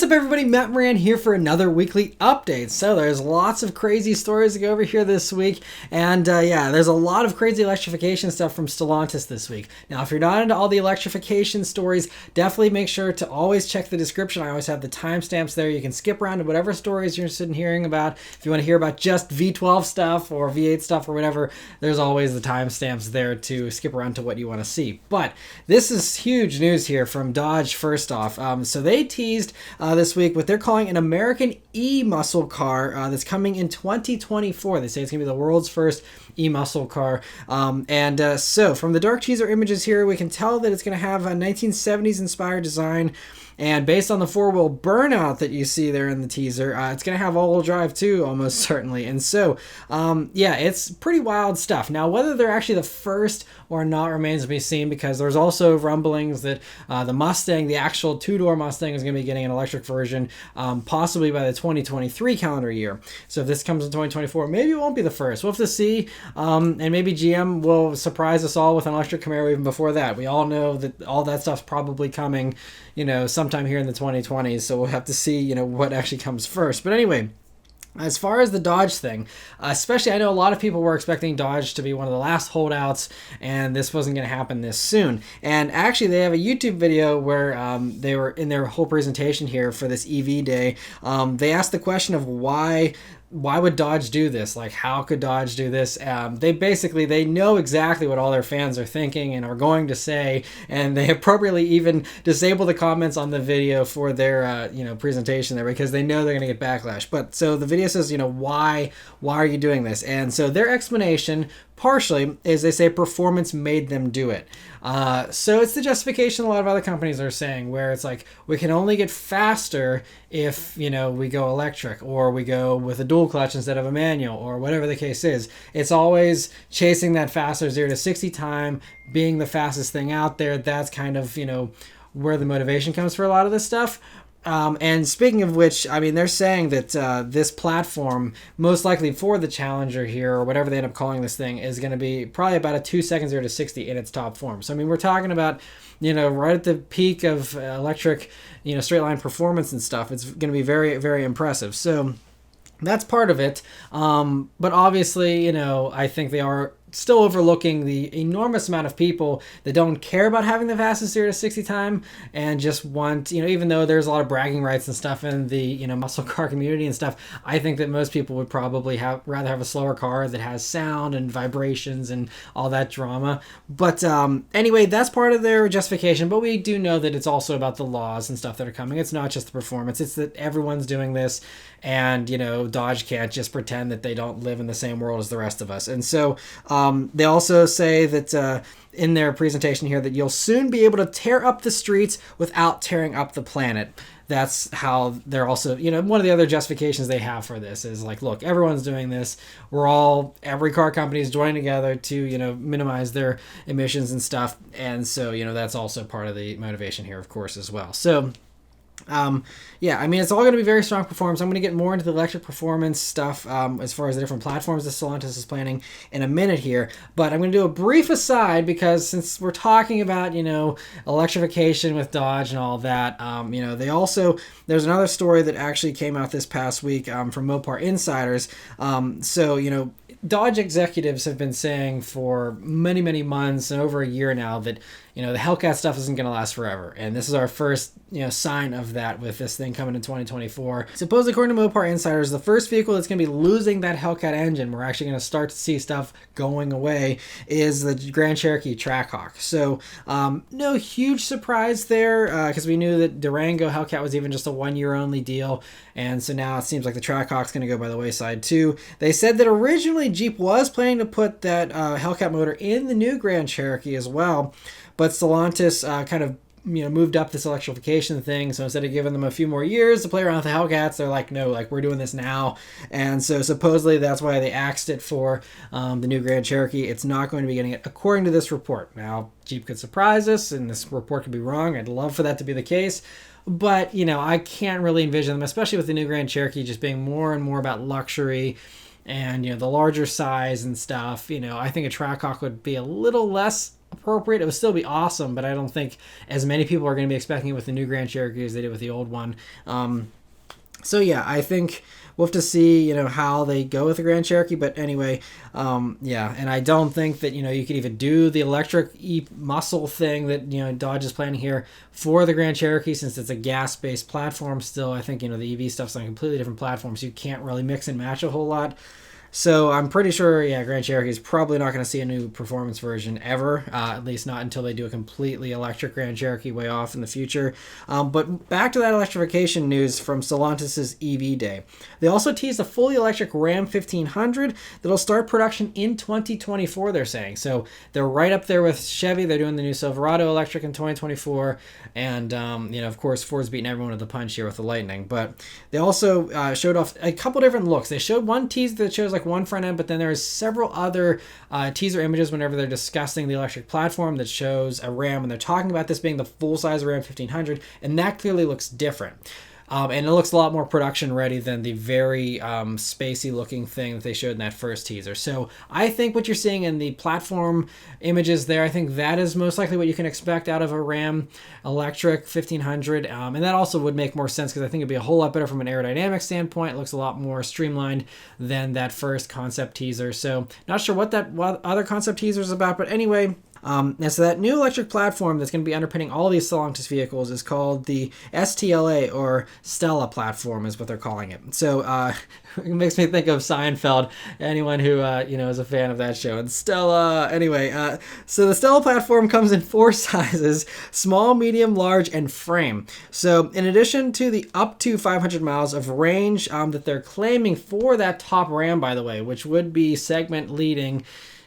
What's up everybody, Matt Maran here for another weekly update. So there's lots of crazy stories to go over here this week, and yeah, there's a lot of crazy electrification stuff from Stellantis this week. Now if you're not into all the electrification stories, definitely make sure to always check the description. I always have the timestamps there. You can skip around to whatever stories you're interested in hearing about. If you want to hear about just V12 stuff or V8 stuff or whatever, there's always the timestamps there to skip around to what you want to see. But this is huge news here from Dodge first off. So they teased this week what they're calling an American eMuscle car that's coming in 2024. They say it's going to be the world's first eMuscle car. So from the dark teaser images here, we can tell that it's going to have a 1970s inspired design. And based on the four-wheel burnout that you see there in the teaser, it's going to have all-wheel drive too, almost certainly. And so, yeah, it's pretty wild stuff. Now, whether they're actually the first or not remains to be seen, because there's also rumblings that the Mustang, the actual two-door Mustang, is going to be getting an electric version, possibly by the 2023 calendar year. So if this comes in 2024, maybe it won't be the first. We'll have to see, and maybe GM will surprise us all with an electric Camaro even before that. We all know that all that stuff's probably coming, you know, sometime here in the 2020s, so we'll have to see, you know, what actually comes first. But anyway, as far as the Dodge thing, especially I know a lot of people were expecting Dodge to be one of the last holdouts, and this wasn't going to happen this soon. And actually, they have a YouTube video where they were in their whole presentation here for this EV day. They asked the question of why would Dodge do this? Like, how could Dodge do this? They know exactly what all their fans are thinking and are going to say, and they appropriately even disable the comments on the video for their, presentation there, because they know they're going to get backlash. But so the video says, why are you doing this? And so their explanation partially is they say performance made them do it. So it's the justification a lot of other companies are saying, where it's like, we can only get faster if, we go electric, or we go with a dual clutch instead of a manual, or whatever the case is. It's always chasing that faster 0 to 60 time, being the fastest thing out there. That's kind of, where the motivation comes for a lot of this stuff. And speaking of which, I mean, they're saying that this platform, most likely for the Challenger here, or whatever they end up calling this thing, is going to be probably about a 2 seconds 0 to 60 in its top form. So, I mean, we're talking about, right at the peak of electric, straight line performance and stuff. It's going to be very, very impressive. So that's part of it. But obviously, I think they are still overlooking the enormous amount of people that don't care about having the fastest 0 to 60 time and just want, even though there's a lot of bragging rights and stuff in the, muscle car community and stuff, I think that most people would probably rather have a slower car that has sound and vibrations and all that drama. But anyway, that's part of their justification, but we do know that it's also about the laws and stuff that are coming. It's not just the performance, it's that everyone's doing this, and, Dodge can't just pretend that they don't live in the same world as the rest of us. And so, they also say that in their presentation here that you'll soon be able to tear up the streets without tearing up the planet. That's how they're also, one of the other justifications they have for this is like, look, everyone's doing this. Every car company is joining together to, minimize their emissions and stuff. And so, that's also part of the motivation here, of course, as well. So, yeah, I mean, it's all going to be very strong performance. I'm going to get more into the electric performance stuff as far as the different platforms that Stellantis is planning in a minute here. But I'm going to do a brief aside, because since we're talking about, electrification with Dodge and all that, there's another story that actually came out this past week from Mopar Insiders. Dodge executives have been saying for many, many months and over a year now that, the Hellcat stuff isn't going to last forever. And this is our first, sign of that with this thing coming in 2024. Supposedly, according to Mopar Insiders, the first vehicle that's going to be losing that Hellcat engine, we're actually going to start to see stuff going away, is the Grand Cherokee Trackhawk. So, no huge surprise there, because we knew that Durango Hellcat was even just a 1 year only deal. And so now it seems like the Trackhawk's going to go by the wayside too. They said that originally Jeep was planning to put that Hellcat motor in the new Grand Cherokee as well, but Stellantis kind of moved up this electrification thing. So instead of giving them a few more years to play around with the Hellcats, they're like, no, like, we're doing this now. And so supposedly that's why they axed it for the new Grand Cherokee. It's not going to be getting it, according to this report. Now, Jeep could surprise us, and this report could be wrong. I'd love for that to be the case. But, I can't really envision them, especially with the new Grand Cherokee, just being more and more about luxury and, the larger size and stuff. I think a Trackhawk would be a little less appropriate. It would still be awesome, but I don't think as many people are going to be expecting it with the new Grand Cherokee as they did with the old one. So yeah, I think we'll have to see, how they go with the Grand Cherokee. But anyway, yeah, and I don't think that, you could even do the electric eMuscle thing that, Dodge is planning here for the Grand Cherokee, since it's a gas-based platform still. I think, the EV stuff's on a completely different platform, so you can't really mix and match a whole lot. So I'm pretty sure, Grand Cherokee is probably not going to see a new performance version ever, at least not until they do a completely electric Grand Cherokee way off in the future. But back to that electrification news from Stellantis' EV Day. They also teased a fully electric Ram 1500 that'll start production in 2024, they're saying. So they're right up there with Chevy. They're doing the new Silverado electric in 2024. And, of course, Ford's beating everyone at the punch here with the Lightning. But they also showed off a couple different looks. They showed one teaser that shows one front end, but then there's several other teaser images whenever they're discussing the electric platform that shows a Ram, and they're talking about this being the full-size Ram 1500, and that clearly looks different. And it looks a lot more production ready than the very spacey looking thing that they showed in that first teaser. So I think what you're seeing in the platform images there, I think that is most likely what you can expect out of a Ram electric 1500. And that also would make more sense because I think it'd be a whole lot better from an aerodynamic standpoint. It looks a lot more streamlined than that first concept teaser. So not sure what other concept teaser is about, but anyway. And so that new electric platform that's going to be underpinning all these Stellantis vehicles is called the STLA, or Stella platform is what they're calling it. So it makes me think of Seinfeld, anyone who is a fan of that show. And Stella, anyway, so the Stella platform comes in 4 sizes: small, medium, large, and frame. So in addition to the up to 500 miles of range that they're claiming for that top Ram, by the way, which would be segment leading,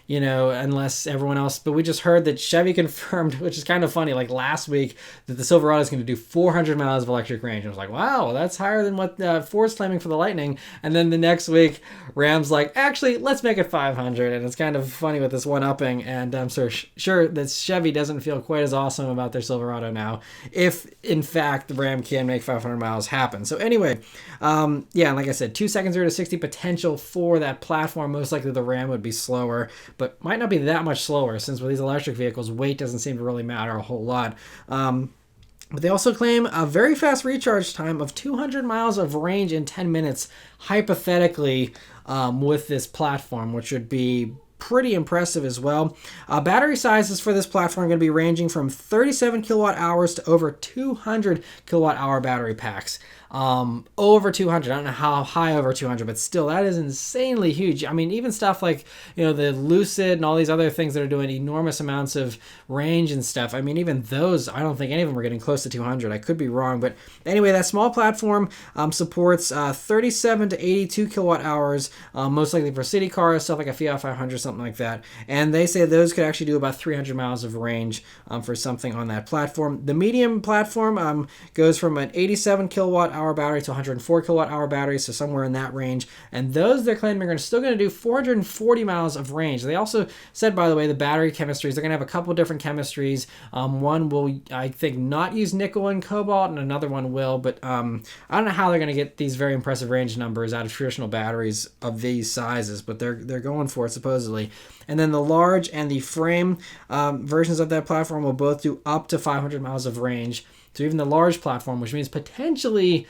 unless everyone else. But we just heard that Chevy confirmed, which is kind of funny, like last week, that the Silverado is going to do 400 miles of electric range. I was like, wow, that's higher than what Ford's claiming for the Lightning. And then the next week, Ram's like, actually, let's make it 500. And it's kind of funny with this one-upping. And I'm sure that Chevy doesn't feel quite as awesome about their Silverado now, if, in fact, the Ram can make 500 miles happen. So anyway, like I said, 2 seconds 0 to 60 potential for that platform. Most likely the Ram would be slower, but might not be that much slower, since with these electric vehicles, weight doesn't seem to really matter a whole lot. But they also claim a very fast recharge time of 200 miles of range in 10 minutes, hypothetically, with this platform, which would be pretty impressive as well. Battery sizes for this platform are going to be ranging from 37 kilowatt hours to over 200 kilowatt hour battery packs. Over 200. I don't know how high over 200, but still, that is insanely huge. I mean, even stuff like, the Lucid and all these other things that are doing enormous amounts of range and stuff. I mean, even those, I don't think any of them are getting close to 200. I could be wrong, but anyway, that small platform supports 37 to 82 kilowatt hours, most likely for city cars, stuff like a Fiat 500, something like that. And they say those could actually do about 300 miles of range for something on that platform. The medium platform goes from an 87 kilowatt hour battery to 104 kilowatt hour battery, so somewhere in that range. And those they're claiming are still going to do 440 miles of range. They also said, by the way, the battery chemistries, they're going to have a couple different chemistries. One will, I think, not use nickel and cobalt, and another one will. But I don't know how they're going to get these very impressive range numbers out of traditional batteries of these sizes, but they're going for it supposedly. And then the large and the frame versions of that platform will both do up to 500 miles of range. So even the large platform, which means potentially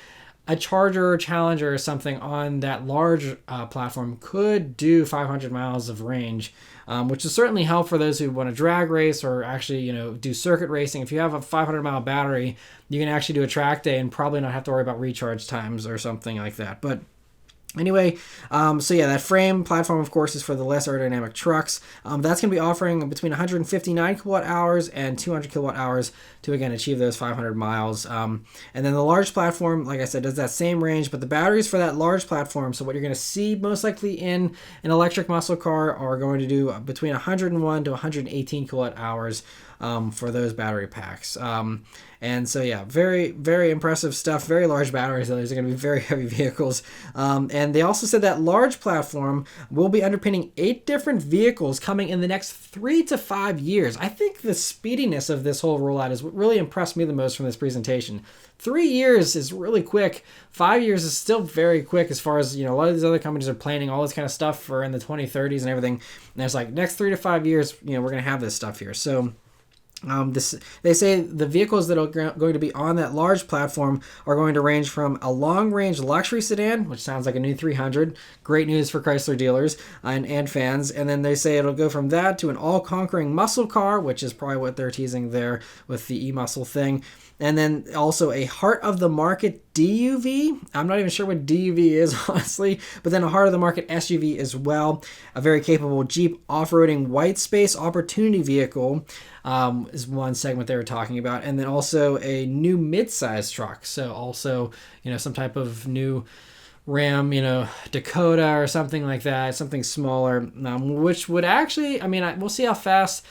a Charger or Challenger or something on that large platform, could do 500 miles of range, which is certainly help for those who want to drag race or actually, do circuit racing. If you have a 500-mile battery, you can actually do a track day and probably not have to worry about recharge times or something like that. But anyway, that frame platform, of course, is for the less aerodynamic trucks. That's going to be offering between 159 kilowatt hours and 200 kilowatt hours to, again, achieve those 500 miles. And then the large platform, like I said, does that same range, but the batteries for that large platform, so what you're going to see most likely in an electric muscle car, are going to do between 101 to 118 kilowatt hours for those battery packs. And so, yeah, very, very impressive stuff. Very large batteries. These are going to be very heavy vehicles. And they also said that large platform will be underpinning 8 different vehicles coming in the next 3 to 5 years. I think the speediness of this whole rollout is what really impressed me the most from this presentation. 3 years is really quick. 5 years is still very quick as far as, a lot of these other companies are planning all this kind of stuff for in the 2030s and everything. And it's like next 3 to 5 years, we're going to have this stuff here. So they say the vehicles that are going to be on that large platform are going to range from a long-range luxury sedan, which sounds like a new 300, great news for Chrysler dealers and fans, and then they say it'll go from that to an all-conquering muscle car, which is probably what they're teasing there with the eMuscle thing, and then also a heart-of-the-market DUV. I'm not even sure what DUV is, honestly, but then a heart-of-the-market SUV as well. A very capable Jeep off-roading white space opportunity vehicle is one segment they were talking about. And then also a new mid-size truck. So also, some type of new Ram, Dakota or something like that, something smaller, which would actually, we'll see how fast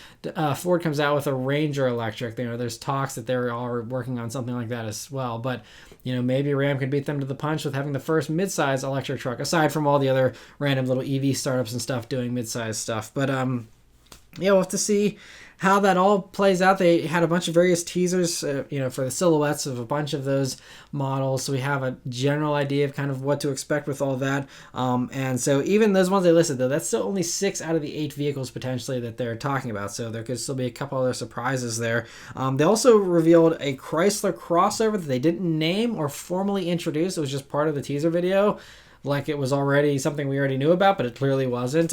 Ford comes out with a Ranger electric. There's talks that they're all working on something like that as well. But, maybe Ram could beat them to the punch with having the first mid-size electric truck, aside from all the other random little EV startups and stuff doing mid-size stuff. But, we'll have to see how that all plays out. They had a bunch of various teasers, for the silhouettes of a bunch of those models. So we have a general idea of kind of what to expect with all that. And so even those ones they listed, though, that's still only 6 out of the 8 vehicles potentially that they're talking about. So there could still be a couple other surprises there. They also revealed a Chrysler crossover that they didn't name or formally introduce. It was just part of the teaser video. Like it was already something we already knew about, but it clearly wasn't.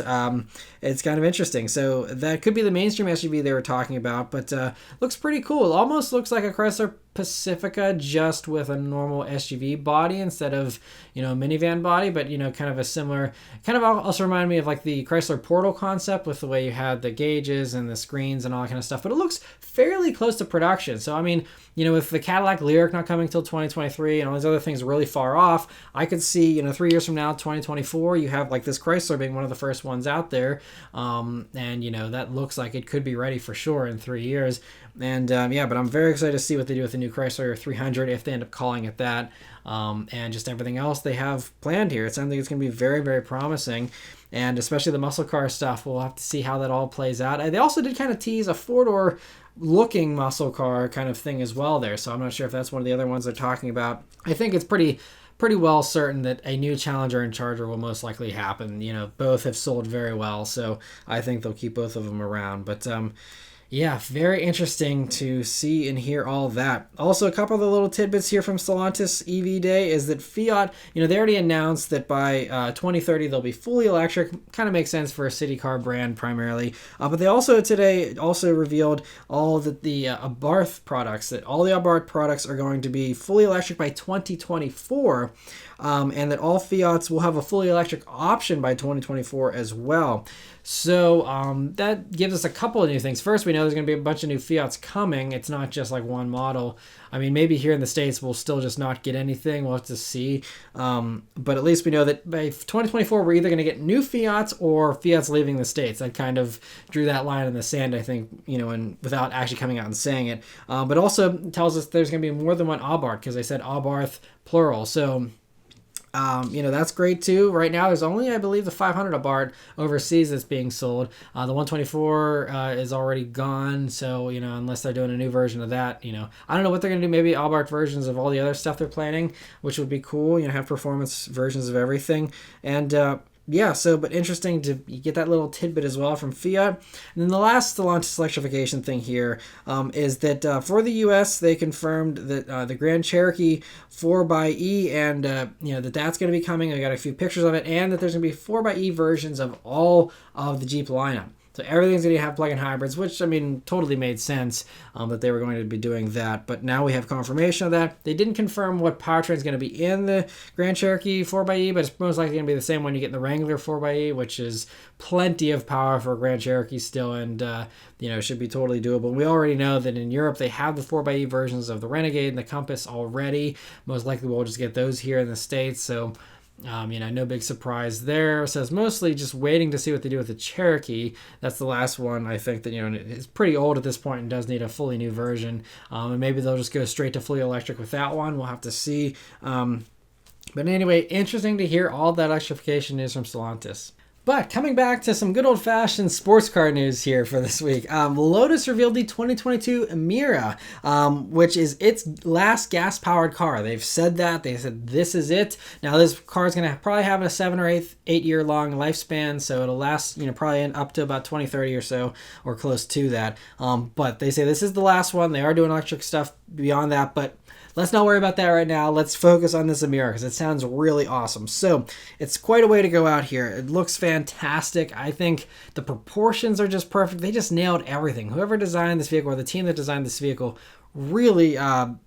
It's kind of interesting. So that could be the mainstream SUV they were talking about, but looks pretty cool. It almost looks like a Chrysler Pacifica just with a normal SUV body instead of, minivan body, but, kind of a similar, kind of also remind me of like the Chrysler Portal concept with the way you had the gauges and the screens and all that kind of stuff, but it looks fairly close to production. So, with the Cadillac Lyriq not coming till 2023 and all these other things really far off, I could see, 3 years from now, 2024, you have like this Chrysler being one of the first ones out there. And, that looks like it could be ready for sure in 3 years. And but I'm very excited to see what they do with the new Chrysler 300 if they end up calling it that, and just everything else they have planned here. It sounds like it's going to be very, very promising, and especially the muscle car stuff. We'll have to see how that all plays out. They also did kind of tease a 4-door looking muscle car kind of thing as well there, so I'm not sure if that's one of the other ones they're talking about. I think it's pretty well certain that a new Challenger and Charger will most likely happen. Both have sold very well, so I think they'll keep both of them around. But yeah, very interesting to see and hear all that. Also, a couple of the little tidbits here from Stellantis EV Day is that Fiat, they already announced that by 2030 they'll be fully electric. Kind of makes sense for a city car brand primarily. But they also today revealed all the Abarth products, that all the Abarth products are going to be fully electric by 2024. And that all Fiats will have a fully electric option by 2024 as well. So that gives us a couple of new things. First, we know there's going to be a bunch of new Fiats coming. It's not just like one model. Maybe here in the States we'll still just not get anything. We'll have to see. But at least we know that by 2024 we're either going to get new Fiats or Fiats leaving the States. I kind of drew that line in the sand, I think, and without actually coming out and saying it. But also tells us there's going to be more than one Abarth, because I said Abarth plural. So that's great too. Right now, there's only, I believe, the 500 Abarth overseas that's being sold. The 124 is already gone. So, unless they're doing a new version of that, I don't know what they're going to do. Maybe Abarth versions of all the other stuff they're planning, which would be cool. Have performance versions of everything. And, but interesting to get that little tidbit as well from Fiat. And then the last Stellantis electrification thing here is that for the U.S., they confirmed that the Grand Cherokee 4xe and, that's going to be coming. I got a few pictures of it, and that there's going to be 4xe versions of all of the Jeep lineup. So everything's going to have plug-in hybrids, which, totally made sense that they were going to be doing that. But now we have confirmation of that. They didn't confirm what powertrain is going to be in the Grand Cherokee 4xe, but it's most likely going to be the same one you get in the Wrangler 4xe, which is plenty of power for a Grand Cherokee still, and, should be totally doable. We already know that in Europe they have the 4xe versions of the Renegade and the Compass already. Most likely we'll just get those here in the States. So No big surprise there. So it's mostly just waiting to see what they do with the Cherokee. That's the last one I think that, it's pretty old at this point and does need a fully new version. And maybe they'll just go straight to fully electric with that one. We'll have to see. But anyway, interesting to hear all that electrification news from Stellantis. But coming back to some good old-fashioned sports car news here for this week, Lotus revealed the 2022 Emira, which is its last gas-powered car. They've said that. They said this is it. Now, this car is going to probably have a 7 or 8-year-long lifespan, so it'll last, probably up to about 2030 or so, or close to that. But they say this is the last one. They are doing electric stuff beyond that, but let's not worry about that right now. Let's focus on this Emira because it sounds really awesome. So it's quite a way to go out here. It looks fantastic. I think the proportions are just perfect. They just nailed everything. Whoever designed this vehicle, or the team that designed this vehicle, really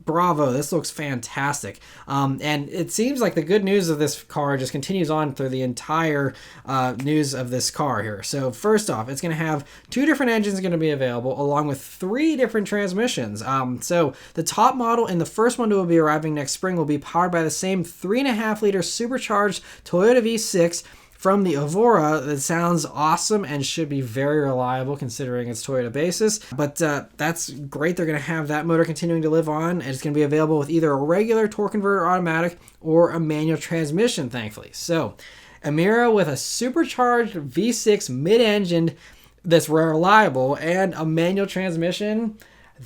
bravo. This looks fantastic. And it seems like the good news of this car just continues on through the entire news of this car here. So first off, it's going to have 2 different engines going to be available along with 3 different transmissions. So the top model and the first one that will be arriving next spring will be powered by the same 3.5-liter supercharged Toyota V6 from the Evora. That sounds awesome and should be very reliable considering its Toyota basis. But that's great. They're going to have that motor continuing to live on. And it's going to be available with either a regular torque converter automatic or a manual transmission, thankfully. So Emira with a supercharged V6 mid-engine that's reliable and a manual transmission.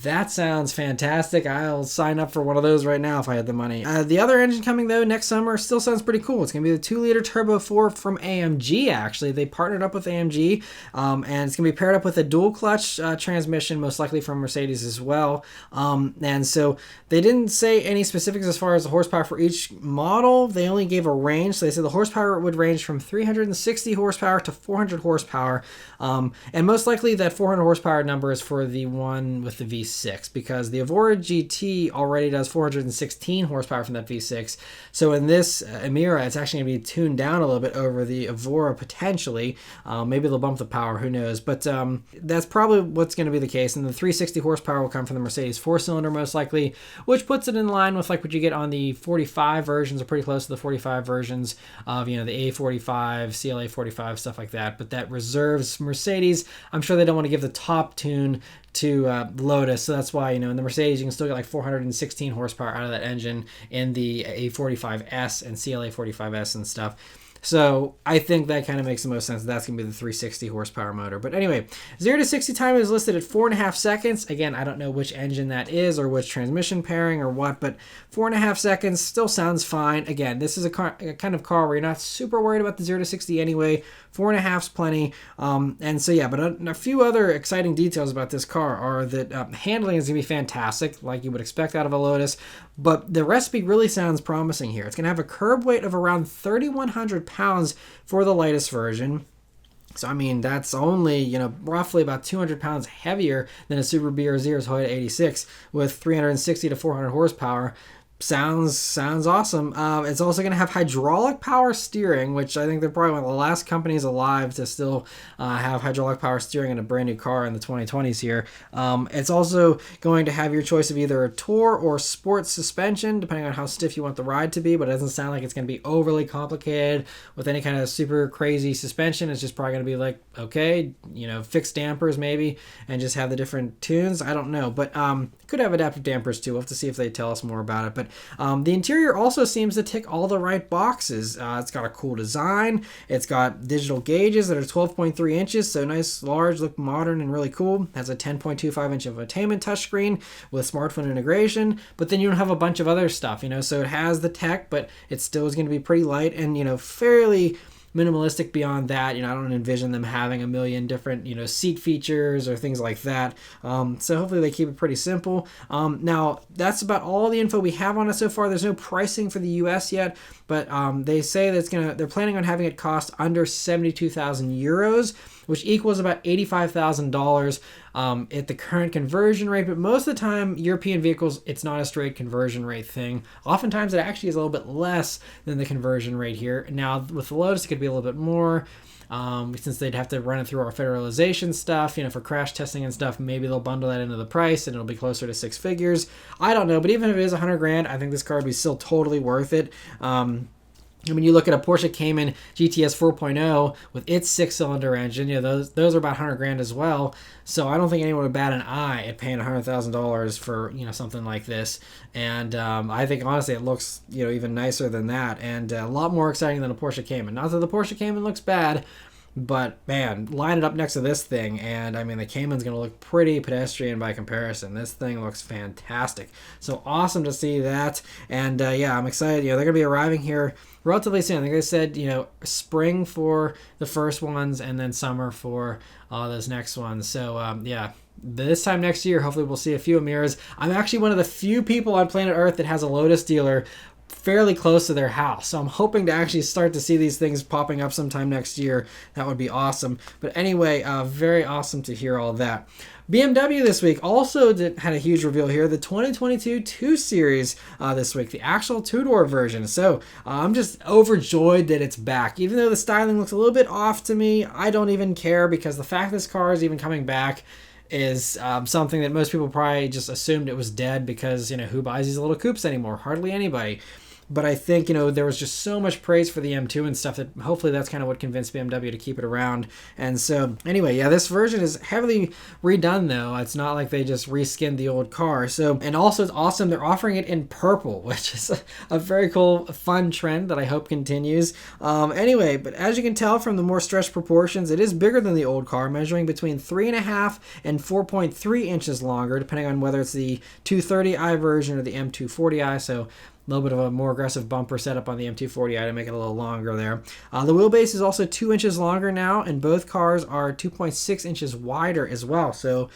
That sounds fantastic. I'll sign up for one of those right now if I had the money. The other engine coming, though, next summer still sounds pretty cool. It's going to be the 2-liter Turbo 4 from AMG, actually. They partnered up with AMG, and it's going to be paired up with a dual-clutch transmission, most likely from Mercedes as well. And so they didn't say any specifics as far as the horsepower for each model. They only gave a range. So they said the horsepower would range from 360 horsepower to 400 horsepower. And most likely that 400 horsepower number is for the one with the V6, because the Evora GT already does 416 horsepower from that V6. So in this Emira, it's actually going to be tuned down a little bit over the Evora potentially. Maybe they'll bump the power, who knows. But that's probably what's going to be the case. And the 360 horsepower will come from the Mercedes 4-cylinder most likely, which puts it in line with like what you get on the 45 versions, or pretty close to the 45 versions of, the A45, CLA 45, stuff like that. But that reserves Mercedes. I'm sure they don't want to give the top tune to Lotus, so that's why, in the Mercedes you can still get like 416 horsepower out of that engine in the A45S and CLA 45S and stuff. So I think that kind of makes the most sense. That's going to be the 360 horsepower motor. But anyway, 0 to 60 time is listed at 4.5 seconds. Again, I don't know which engine that is or which transmission pairing or what, but 4.5 seconds still sounds fine. Again, this is a kind of car where you're not super worried about the 0 to 60 anyway. 4.5 is plenty. And so, yeah, but a few other exciting details about this car are that handling is going to be fantastic, like you would expect out of a Lotus. But the recipe really sounds promising here. It's going to have a curb weight of around 3,100 pounds for the lightest version. So, that's only, roughly about 200 pounds heavier than a Subaru BRZ or Toyota 86 with 360 to 400 horsepower. Sounds awesome. It's also going to have hydraulic power steering, which I think they're probably one of the last companies alive to still have hydraulic power steering in a brand new car in the 2020s here. It's also going to have your choice of either a Tour or Sport suspension, depending on how stiff you want the ride to be, but it doesn't sound like it's going to be overly complicated with any kind of super crazy suspension. It's just probably going to be like, okay, fixed dampers maybe, and just have the different tunes. I don't know, but could have adaptive dampers too. We'll have to see if they tell us more about it. But the interior also seems to tick all the right boxes. It's got a cool design. It's got digital gauges that are 12.3 inches, so nice, large, look modern and really cool. It has a 10.25-inch infotainment touchscreen with smartphone integration. But then you don't have a bunch of other stuff, so it has the tech, but it still is going to be pretty light and, fairly minimalistic beyond that. I don't envision them having a million different, seat features or things like that. So hopefully they keep it pretty simple. Now, that's about all the info we have on it so far. There's no pricing for the US yet, but they say that they're planning on having it cost under 72,000 euros, which equals about $85,000 at the current conversion rate. But most of the time, European vehicles, it's not a straight conversion rate thing. Oftentimes, it actually is a little bit less than the conversion rate here. Now, with the Lotus, it could be a little bit more. Since they'd have to run it through our federalization stuff, for crash testing and stuff, maybe they'll bundle that into the price and it'll be closer to 6 figures. I don't know, but even if it is $100,000, I think this car would be still totally worth it. I mean, you look at a Porsche Cayman GTS 4.0 with its 6-cylinder engine, those are about 100 grand as well. So I don't think anyone would bat an eye at paying $100,000 for, something like this. And I think, honestly, it looks, even nicer than that, and a lot more exciting than a Porsche Cayman. Not that the Porsche Cayman looks bad, but man, line it up next to this thing, and I mean, the Cayman's going to look pretty pedestrian by comparison. This thing looks fantastic. So awesome to see that. And I'm excited. They're going to be arriving here relatively soon. I think they said, spring for the first ones and then summer for those next ones. So this time next year, hopefully we'll see a few Emiras. I'm actually one of the few people on planet Earth that has a Lotus dealer fairly close to their house. So I'm hoping to actually start to see these things popping up sometime next year. That would be awesome. But anyway, very awesome to hear all that. BMW this week also had a huge reveal here. The 2022 2 Series this week, the actual two-door version. So I'm just overjoyed that it's back. Even though the styling looks a little bit off to me, I don't even care, because the fact this car is even coming back is something that most people probably just assumed it was dead, because, who buys these little coupes anymore? Hardly anybody. But I think, there was just so much praise for the M2 and stuff that hopefully that's kind of what convinced BMW to keep it around. And so, anyway, this version is heavily redone, though. It's not like they just reskinned the old car. So, and also it's awesome, they're offering it in purple, which is a very cool, fun trend that I hope continues. Anyway, but as you can tell from the more stretched proportions, it is bigger than the old car, measuring between 3.5 and 4.3 inches longer, depending on whether it's the 230i version or the M240i. So, a little bit of a more aggressive bumper setup on the M240i to make it a little longer there. The wheelbase is also 2 inches longer now, and both cars are 2.6 inches wider as well. So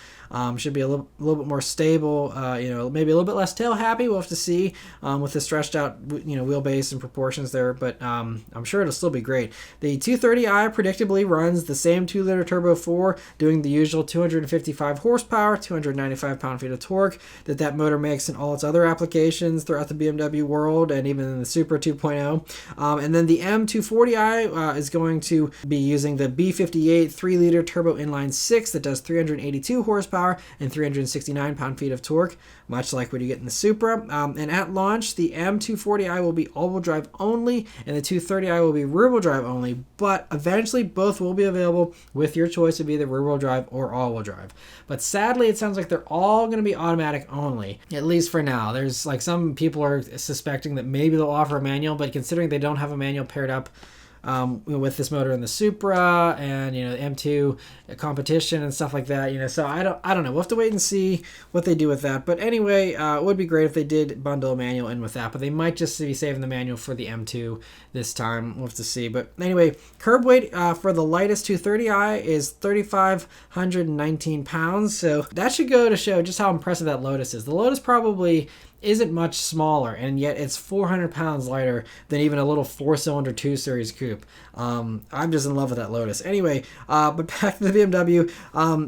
should be a little bit more stable. Maybe a little bit less tail happy. We'll have to see with the stretched out wheelbase and proportions there, but I'm sure it'll still be great. The 230i predictably runs the same 2-liter turbo 4, doing the usual 255 horsepower, 295 pound-feet of torque that motor makes in all its other applications throughout the BMW world, and even in the Supra 2.0. And then the M240i is going to be using the B58 3-liter turbo inline 6 that does 382 horsepower and 369 pound-feet of torque, much like what you get in the Supra. And at launch, the M240i will be all-wheel drive only, and the 230i will be rear-wheel drive only, but eventually both will be available with your choice of either rear-wheel drive or all-wheel drive. But sadly, it sounds like they're all going to be automatic only, at least for now. There's some people are suspecting that maybe they'll offer a manual, but considering they don't have a manual paired up with this motor in the Supra and the M2 competition and stuff like that, so I don't know. We'll have to wait and see what they do with that. But anyway, it would be great if they did bundle a manual in with that, but they might just be saving the manual for the M2 this time. We'll have to see. But anyway, curb weight for the lightest 230i is 3,519 pounds, so that should go to show just how impressive that Lotus is. The Lotus probably isn't much smaller, and yet it's 400 pounds lighter than even a little 4-cylinder 2 Series coupe. I'm just in love with that Lotus. Anyway, but back to the BMW.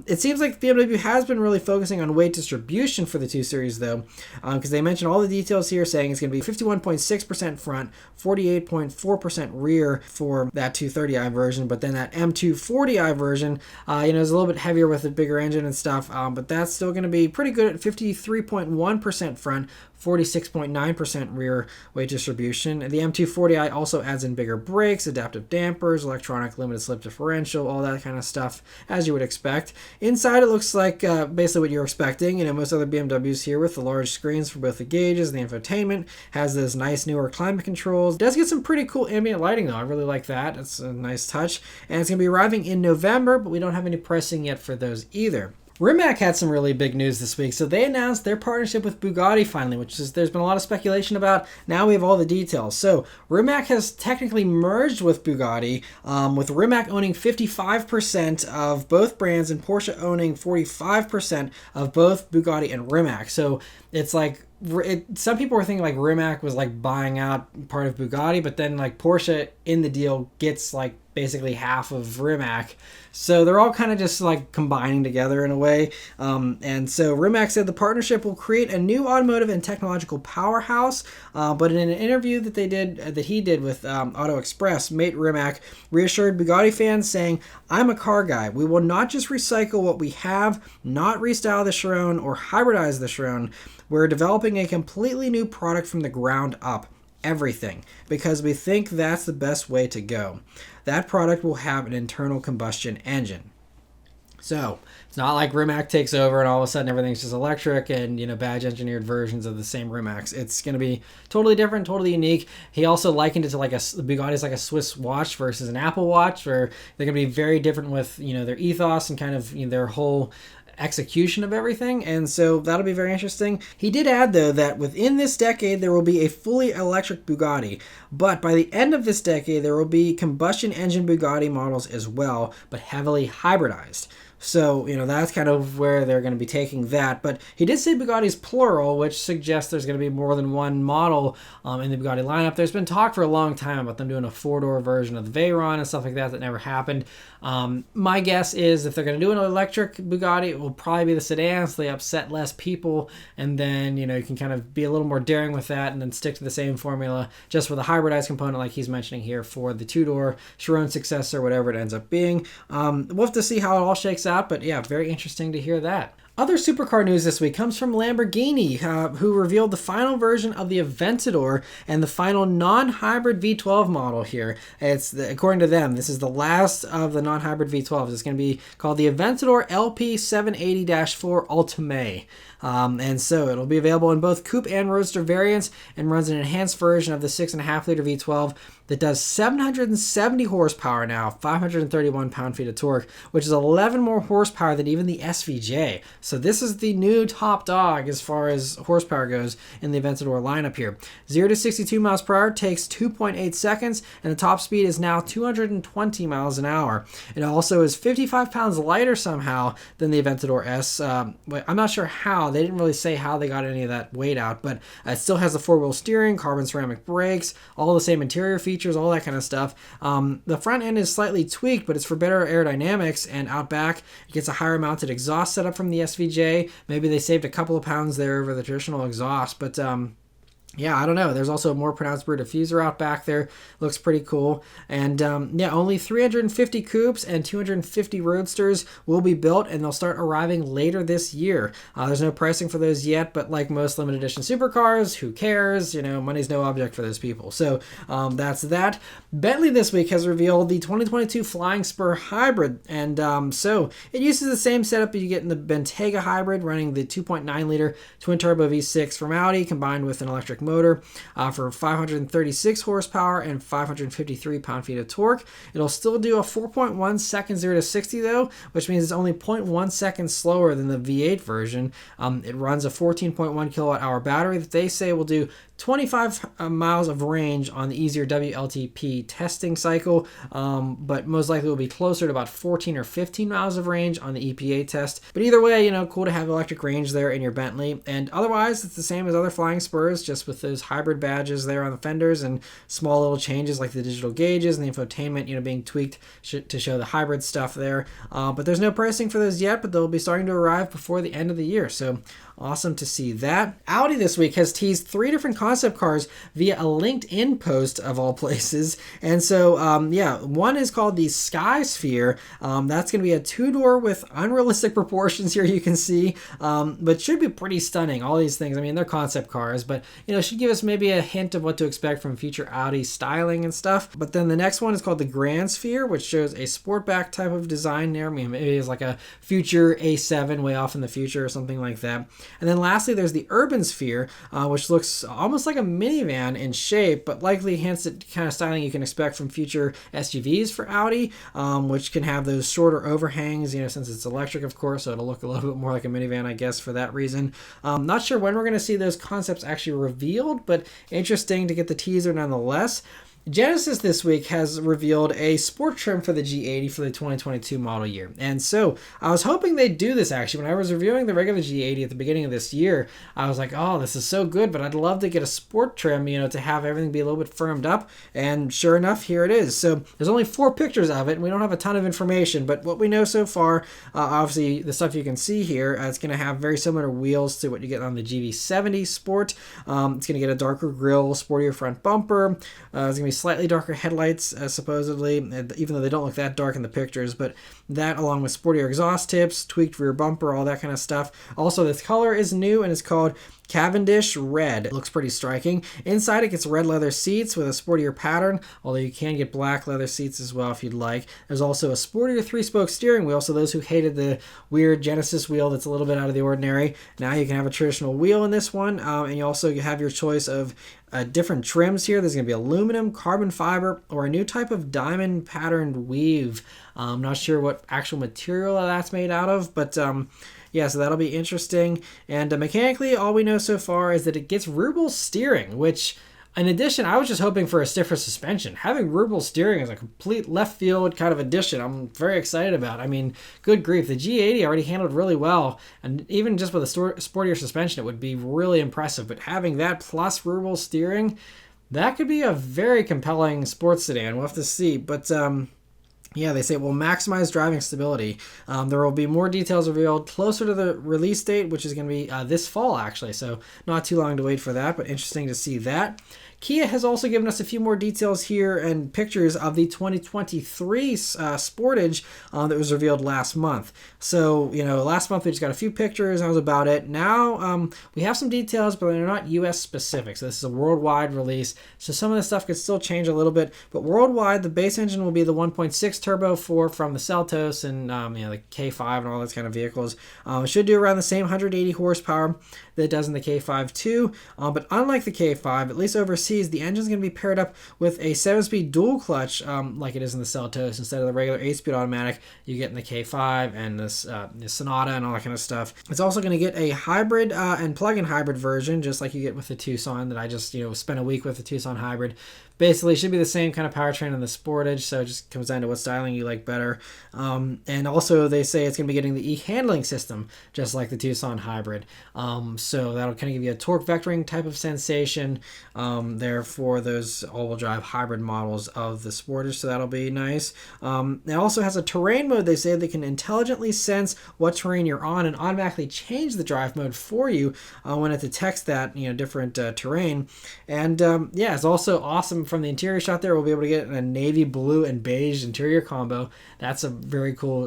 It seems like BMW has been really focusing on weight distribution for the 2 Series, though, because they mentioned all the details here, saying it's going to be 51.6% front, 48.4% rear for that 230i version, but then that M240i version, is a little bit heavier with a bigger engine and stuff, but that's still going to be pretty good at 53.1% front, 46.9% rear weight distribution. And the M240i also adds in bigger brakes, adaptive dampers, electronic limited slip differential, all that kind of stuff, as you would expect. Inside, it looks like basically what you're expecting. Most other BMWs here, with the large screens for both the gauges and the infotainment, has those nice newer climate controls. It does get some pretty cool ambient lighting, though. I really like that. It's a nice touch. And it's going to be arriving in November, but we don't have any pricing yet for those either. Rimac had some really big news this week. So they announced their partnership with Bugatti finally, which is, there's been a lot of speculation about. Now we have all the details. So Rimac has technically merged with Bugatti, with Rimac owning 55% of both brands and Porsche owning 45% of both Bugatti and Rimac. So it's like, some people were thinking like Rimac was like buying out part of Bugatti, but then like Porsche in the deal gets like basically half of Rimac. So they're all kind of just like combining together in a way. And so Rimac said the partnership will create a new automotive and technological powerhouse. But in an interview that he did with Auto Express, Mate Rimac reassured Bugatti fans, saying, "I'm a car guy. We will not just recycle what we have, not restyle the Chiron or hybridize the Chiron. We're developing a completely new product from the ground up. everything because we think that's the best way to go. That product will have an internal combustion engine. So it's not like Rimac takes over and all of a sudden everything's just electric and, badge engineered versions of the same Rimacs. It's going to be totally different, totally unique. He also likened it to Bugatti's like a Swiss watch versus an Apple Watch, where they're going to be very different with, their ethos and kind of their whole execution of everything, and so that'll be very interesting. He did add, though, that within this decade there will be a fully electric Bugatti, but by the end of this decade there will be combustion engine Bugatti models as well, but heavily hybridized. So, that's kind of where they're going to be taking that. But he did say Bugatti's plural, which suggests there's going to be more than one model in the Bugatti lineup. There's been talk for a long time about them doing a four-door version of the Veyron and stuff like that never happened. My guess is if they're going to do an electric Bugatti, it will probably be the sedan, so they upset less people. And then, you can kind of be a little more daring with that and then stick to the same formula just with a hybridized component like he's mentioning here for the two-door Chiron successor, whatever it ends up being. We'll have to see how it all shakes out. But yeah, very interesting to hear that. Other supercar news this week comes from Lamborghini, who revealed the final version of the Aventador and the final non-hybrid V12 model here. According to them, this is the last of the non-hybrid V12s. It's going to be called the Aventador LP780-4 Ultimae. And so it'll be available in both coupe and roadster variants and runs an enhanced version of the 6.5-liter V12 that does 770 horsepower now, 531 pound-feet of torque, which is 11 more horsepower than even the SVJ. So this is the new top dog as far as horsepower goes in the Aventador lineup here. 0 to 62 miles per hour takes 2.8 seconds, and the top speed is now 220 miles an hour. It also is 55 pounds lighter somehow than the Aventador S. I'm not sure how. They didn't really say how they got any of that weight out, but it still has the four-wheel steering, carbon ceramic brakes, all the same interior features, all that kind of stuff. The front end is slightly tweaked, but it's for better aerodynamics, and out back it gets a higher mounted exhaust setup from the SVJ. Maybe they saved a couple of pounds there over the traditional exhaust, but yeah, I don't know. There's also a more pronounced rear diffuser out back there. Looks pretty cool. And only 350 coupes and 250 roadsters will be built, and they'll start arriving later this year. There's no pricing for those yet, but like most limited edition supercars, who cares? Money's no object for those people. So that's that. Bentley this week has revealed the 2022 Flying Spur Hybrid, and so it uses the same setup you get in the Bentayga Hybrid, running the 2.9-liter twin-turbo V6 from Audi combined with an electric motor for 536 horsepower and 553 pound-feet of torque. It'll still do a 4.1 second 0 to 60 though, which means it's only 0.1 seconds slower than the V8 version. It runs a 14.1 kilowatt-hour battery that they say will do 25 miles of range on the easier WLTP testing cycle, but most likely will be closer to about 14 or 15 miles of range on the EPA test. But either way, cool to have electric range there in your Bentley. And otherwise, it's the same as other Flying Spurs, just with those hybrid badges there on the fenders and small little changes like the digital gauges and the infotainment, being tweaked to show the hybrid stuff there. But there's no pricing for those yet, but they'll be starting to arrive before the end of the year. So awesome to see that. Audi this week has teased 3 different concept cars via a LinkedIn post of all places. And so, one is called the Sky Sphere. That's going to be a 2-door with unrealistic proportions here, you can see, but should be pretty stunning. All these things, they're concept cars, but, should give us maybe a hint of what to expect from future Audi styling and stuff. But then the next one is called the Grand Sphere, which shows a sportback type of design there. Maybe it's like a future A7 way off in the future or something like that. And then lastly, there's the Urban Sphere, which looks almost like a minivan in shape, but likely hints at kind of styling you can expect from future SUVs for Audi, which can have those shorter overhangs, since it's electric, of course, so it'll look a little bit more like a minivan, I guess, for that reason. Not sure when we're going to see those concepts actually revealed, but interesting to get the teaser nonetheless. Genesis this week has revealed a sport trim for the G80 for the 2022 model year. And so I was hoping they'd do this actually. When I was reviewing the regular G80 at the beginning of this year, I was like, oh, this is so good, but I'd love to get a sport trim, to have everything be a little bit firmed up. And sure enough, here it is. So there's only 4 pictures of it, and we don't have a ton of information, but what we know so far, obviously the stuff you can see here, it's going to have very similar wheels to what you get on the GV70 Sport. It's going to get a darker grille, sportier front bumper. It's going to be slightly darker headlights, supposedly, even though they don't look that dark in the pictures, but that along with sportier exhaust tips, tweaked rear bumper, all that kind of stuff. Also, this color is new, and it's called Cavendish Red. It looks pretty striking. Inside it gets red leather seats with a sportier pattern, although you can get black leather seats as well if you'd like. There's also a sportier 3-spoke steering wheel, so those who hated the weird Genesis wheel that's a little bit out of the ordinary, now you can have a traditional wheel in this one, and you also have your choice of different trims here. There's going to be aluminum, carbon fiber, or a new type of diamond patterned weave. I'm not sure what actual material that's made out of, but yeah, so that'll be interesting. And mechanically, all we know so far is that it gets rear-wheel steering, which, in addition, I was just hoping for a stiffer suspension. Having rear-wheel steering is a complete left field kind of addition. I'm very excited about. I mean, good grief, the G80 already handled really well, and even just with a sportier suspension, it would be really impressive. But having that plus rear-wheel steering, that could be a very compelling sports sedan. We'll have to see. But yeah, they say it will maximize driving stability. There will be more details revealed closer to the release date, which is going to be this fall, actually. So not too long to wait for that, but interesting to see that. Kia has also given us a few more details here and pictures of the 2023 Sportage that was revealed last month. So, last month we just got a few pictures, and that was about it. Now we have some details, but they're not US specific. So this is a worldwide release. So some of the stuff could still change a little bit, but worldwide, the base engine will be the 1.6 turbo 4 from the Seltos and the K5 and all those kind of vehicles. It should do around the same 180 horsepower that it does in the K5 too. But unlike the K5, at least overseas, the engine's going to be paired up with a 7-speed dual clutch like it is in the Seltos. Instead of the regular 8-speed automatic, you get in the K5 and the Sonata and all that kind of stuff. It's also going to get a hybrid and plug-in hybrid version, just like you get with the Tucson that I just spent a week with the Tucson hybrid. Basically, it should be the same kind of powertrain in the Sportage, so it just comes down to what styling you like better. And also, they say it's going to be getting the e-handling system, just like the Tucson hybrid. So that'll kind of give you a torque vectoring type of sensation there for those all-wheel drive hybrid models of the Sportage, so that'll be nice. It also has a terrain mode. They say they can intelligently sense what terrain you're on and automatically change the drive mode for you when it detects that different terrain. And yeah, it's also awesome from the interior shot there. We'll be able to get a navy blue and beige interior combo. That's a very cool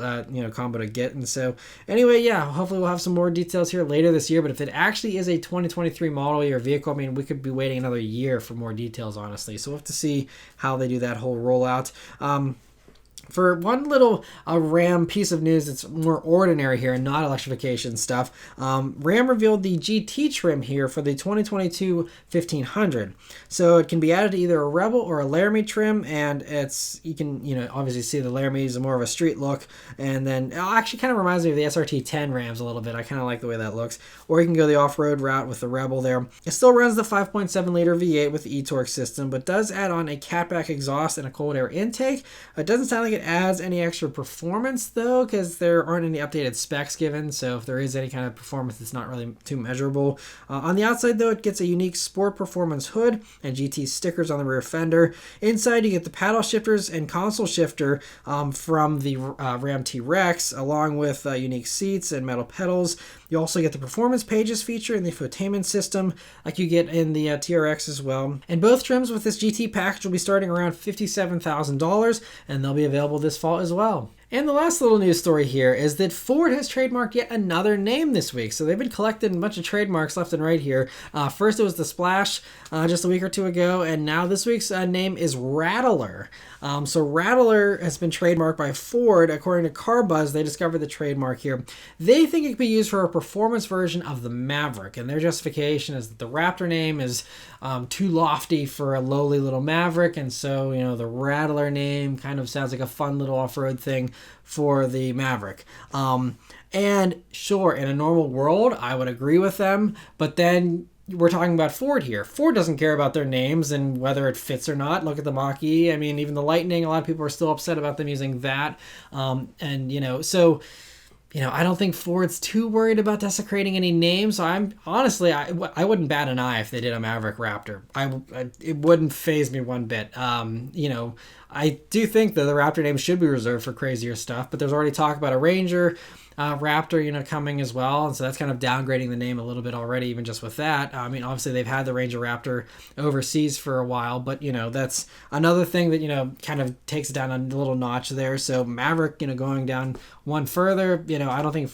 combo to get. And so anyway, yeah, hopefully we'll have some more details here later this year. But if it actually is a 2023 model year vehicle, I mean, we could be waiting another year for more details, honestly. So we'll have to see how they do that whole rollout. For one little Ram piece of news that's more ordinary here and not electrification stuff, Ram revealed the GT trim here for the 2022 1500. So it can be added to either a Rebel or a Laramie trim, and you can obviously see the Laramie is more of a street look, and then it actually kind of reminds me of the SRT10 Rams a little bit. I kind of like the way that looks. Or you can go the off-road route with the Rebel there. It still runs the 5.7 liter V8 with the e-torque system, but does add on a catback exhaust and a cold air intake. It doesn't sound like it adds any extra performance though, because there aren't any updated specs given, so if there is any kind of performance, it's not really too measurable. On the outside though, it gets a unique sport performance hood and GT stickers on the rear fender. Inside you get the paddle shifters and console shifter from the Ram T-Rex, along with unique seats and metal pedals. You also get the performance pages feature and the infotainment system like you get in the TRX as well. And both trims with this GT package will be starting around $57,000, and they'll be available this fall as well. And the last little news story here is that Ford has trademarked yet another name this week. So they've been collecting a bunch of trademarks left and right here. First it was the Splash just a week or two ago, and now this week's name is Rattler. So Rattler has been trademarked by Ford. According to CarBuzz, they discovered the trademark here. They think it could be used for a performance version of the Maverick, and their justification is that the Raptor name is too lofty for a lowly little Maverick, and so the Rattler name kind of sounds like a fun little off-road thing for the Maverick. And sure, in a normal world, I would agree with them, but then we're talking about Ford here. Ford doesn't care about their names and whether it fits or not. Look at the Mach-E. I mean, even the Lightning, a lot of people are still upset about them using that. I don't think Ford's too worried about desecrating any names. So I'm honestly, I wouldn't bat an eye if they did a Maverick Raptor. It wouldn't faze me one bit. I do think that the Raptor name should be reserved for crazier stuff, but there's already talk about a Ranger. Raptor, you know, coming as well, and so that's kind of downgrading the name a little bit already, even just with that. I mean, obviously they've had the Ranger Raptor overseas for a while, but you know, that's another thing that, you know, kind of takes it down a little notch there. So Maverick, you know, going down one further, you know, I don't think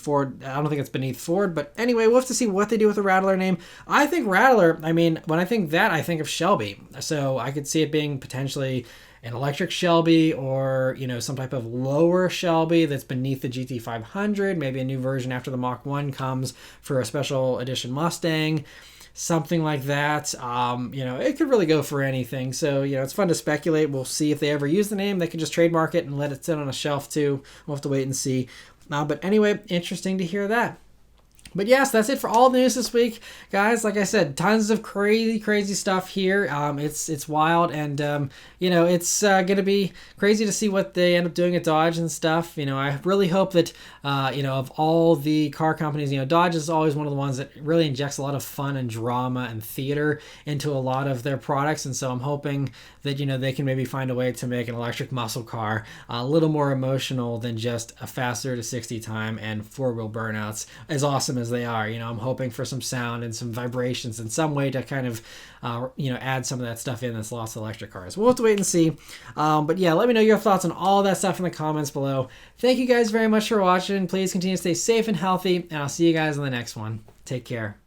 it's beneath Ford, but anyway, we'll have to see what they do with the Rattler name. I think Rattler, I mean, when I think that, I think of Shelby, so I could see it being potentially an electric Shelby, or, you know, some type of lower Shelby that's beneath the GT500, maybe a new version after the Mach 1 comes for a special edition Mustang, something like that. You know, it could really go for anything. So, you know, it's fun to speculate. We'll see if they ever use the name. They could just trademark it and let it sit on a shelf too. We'll have to wait and see. But anyway, interesting to hear that. But yes, that's it for all the news this week, guys. Like I said, tons of crazy stuff here. It's wild, and you know, it's gonna be crazy to see what they end up doing at Dodge and stuff. You know, I really hope that you know, of all the car companies, you know, Dodge is always one of the ones that really injects a lot of fun and drama and theater into a lot of their products, and so I'm hoping that, you know, they can maybe find a way to make an electric muscle car a little more emotional than just a faster to 60 time and four-wheel burnouts, as awesome as they are. You know, I'm hoping for some sound and some vibrations and some way to kind of you know, add some of that stuff in that's lost to electric cars. We'll have to wait and see. But yeah, let me know your thoughts on all that stuff in the comments below. Thank you guys very much for watching. Please continue to stay safe and healthy, and I'll see you guys in the next one. Take care.